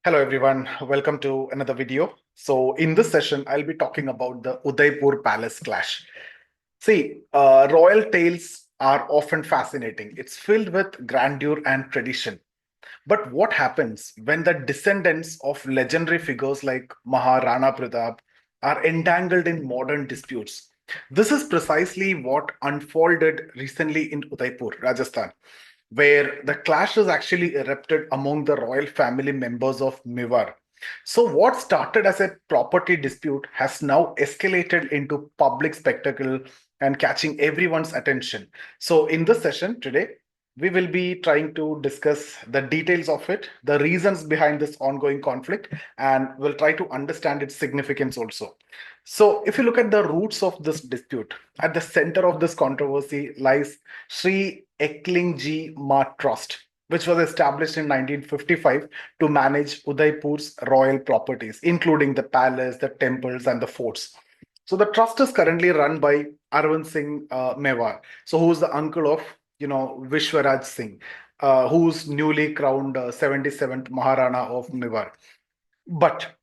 Hello everyone, welcome to another video. So in this session, I'll be talking about the Udaipur Palace clash. See, royal tales are often fascinating. It's filled with grandeur and tradition. But what happens when the descendants of legendary figures like Maharana Pratap are entangled in modern disputes? This is precisely what unfolded recently in Udaipur, Rajasthan, where the clashes actually erupted among the royal family members of Mewar. So, what started as a property dispute has now escalated into public spectacle and catching everyone's attention. So, in this session today, we will be trying to discuss the details of it, the reasons behind this ongoing conflict, and we'll try to understand its significance also. So, if you look at the roots of this dispute, at the center of this controversy lies Sri Eklingji Ma Trust, which was established in 1955 to manage Udaipur's royal properties, including the palace, the temples, and the forts. So the trust is currently run by Arvind Singh Mewar, so who's the uncle of Vishwaraj Singh, who's newly crowned 77th Maharana of Mewar. But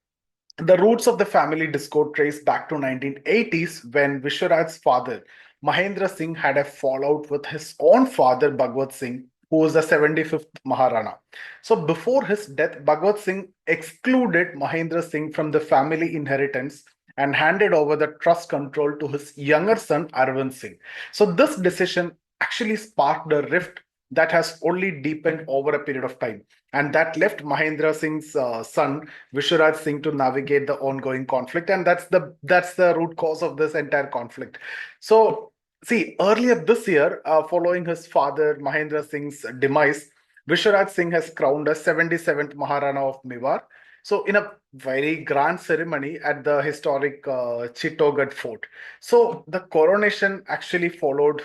the roots of the family discord trace back to 1980s when Vishwaraj's father, Mahendra Singh, had a fallout with his own father, Bhagwat Singh, who was the 75th Maharana. So before his death, Bhagwat Singh excluded Mahendra Singh from the family inheritance and handed over the trust control to his younger son, Arvind Singh. So this decision actually sparked a rift that has only deepened over a period of time. And that left Mahendra Singh's son, Vishwaraj Singh, to navigate the ongoing conflict, and that's the root cause of this entire conflict. So, see, earlier this year, following his father Mahendra Singh's demise, Vishwaraj Singh has crowned as 77th Maharana of Mewar. So, in a very grand ceremony at the historic Chittorgarh Fort. So, the coronation actually followed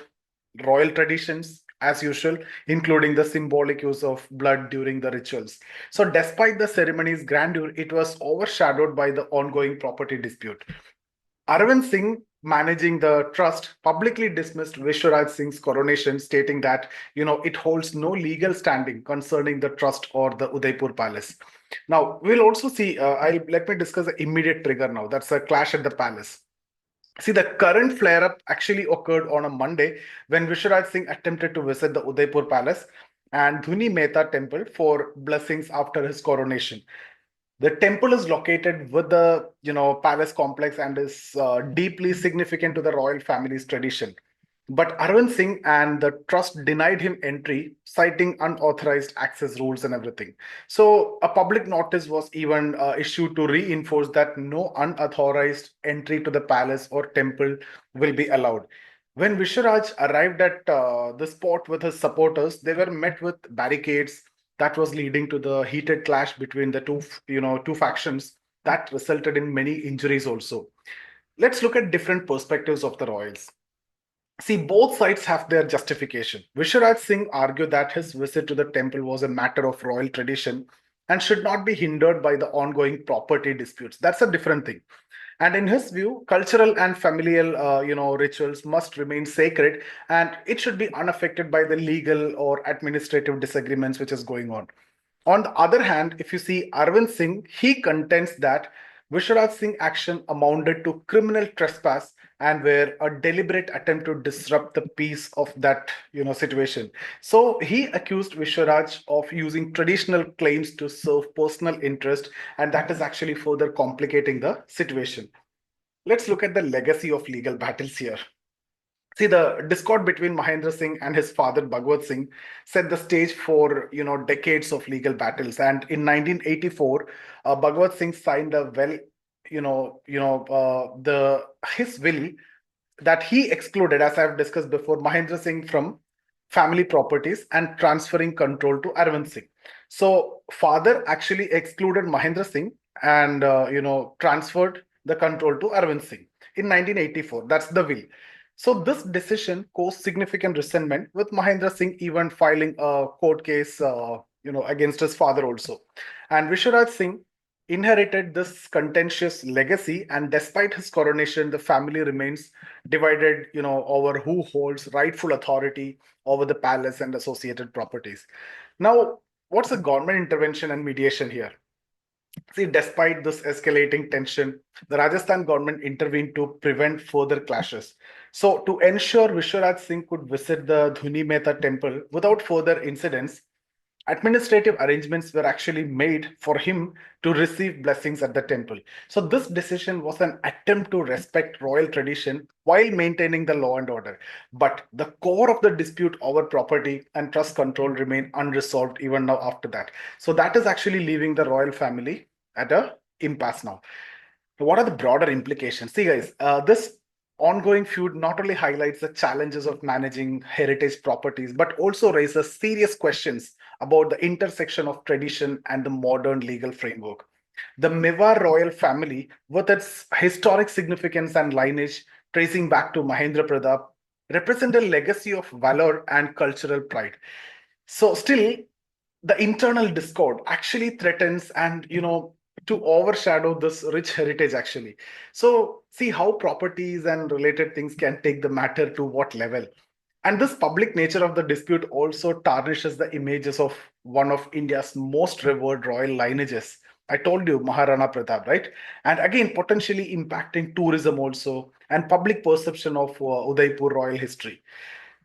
royal traditions as usual, including the symbolic use of blood during the rituals. So, despite the ceremony's grandeur, it was overshadowed by the ongoing property dispute. Arvind Singh, managing the trust, publicly dismissed Vishwaraj Singh's coronation, stating that it holds no legal standing concerning the trust or the Udaipur palace. Now, we'll also see. Let me discuss the immediate trigger now. That's a clash at the palace. See, the current flare up actually occurred on a Monday when Vishwaraj Singh attempted to visit the Udaipur Palace and Dhuni Mehta temple for blessings after his coronation. The temple is located with the palace complex and is deeply significant to the royal family's tradition. But Arvind Singh and the trust denied him entry, citing unauthorized access rules and everything. So a public notice was even issued to reinforce that no unauthorized entry to the palace or temple will be allowed. When Visharaj arrived at the spot with his supporters, they were met with barricades that was leading to the heated clash between the two factions that resulted in many injuries also. Let's look at different perspectives of the royals. See, both sides have their justification. Visharaj Singh argued that his visit to the temple was a matter of royal tradition and should not be hindered by the ongoing property disputes. That's a different thing. And in his view, cultural and familial, rituals must remain sacred, and it should be unaffected by the legal or administrative disagreements which is going on. On the other hand, if you see Arvind Singh, he contends that Vishwaraj Singh action amounted to criminal trespass and were a deliberate attempt to disrupt the peace of that situation. So he accused Vishwaraj of using traditional claims to serve personal interest, and that is actually further complicating the situation. Let's look at the legacy of legal battles here. See, the discord between Mahendra Singh and his father Bhagwat Singh set the stage for decades of legal battles. And in 1984, Bhagwat Singh signed a the his will that he excluded, as I've discussed before, Mahendra Singh from family properties and transferring control to Arvind Singh. So father actually excluded Mahendra Singh and transferred the control to Arvind Singh in 1984. That's the will. So this decision caused significant resentment, with Mahendra Singh even filing a court case, against his father also. And Vishwaraj Singh inherited this contentious legacy, and despite his coronation, the family remains divided, over who holds rightful authority over the palace and associated properties. Now, what's the government intervention and mediation here? See, despite this escalating tension, the Rajasthan government intervened to prevent further clashes. So, to ensure Vishwaraj Singh could visit the Dhuni Mehta temple without further incidents, administrative arrangements were actually made for him to receive blessings at the temple. So, this decision was an attempt to respect royal tradition while maintaining the law and order. But the core of the dispute over property and trust control remain unresolved even now after that. So, that is actually leaving the royal family at a impasse now. What are the broader implications? See, guys, this ongoing feud not only highlights the challenges of managing heritage properties, but also raises serious questions about the intersection of tradition and the modern legal framework. The Mewar royal family, with its historic significance and lineage tracing back to Mahendra Pratap, represent a legacy of valor and cultural pride. So, still, the internal discord actually threatens and to overshadow this rich heritage actually. So see how properties and related things can take the matter to what level. And this public nature of the dispute also tarnishes the images of one of India's most revered royal lineages. I told you, Maharana Pratap, right? And again, potentially impacting tourism also and public perception of Udaipur royal history.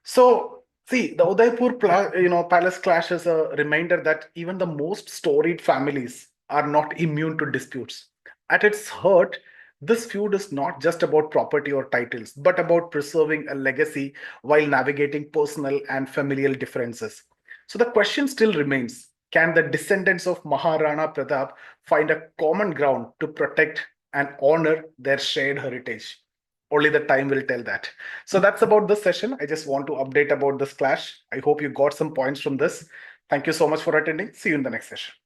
So, see, the Udaipur palace clash is a reminder that even the most storied families are not immune to disputes. At its heart, this feud is not just about property or titles, but about preserving a legacy while navigating personal and familial differences. So the question still remains, can the descendants of Maharana Pratap find a common ground to protect and honor their shared heritage? Only the time will tell that. So that's about this session. I just want to update about this clash. I hope you got some points from this. Thank you so much for attending. See you in the next session.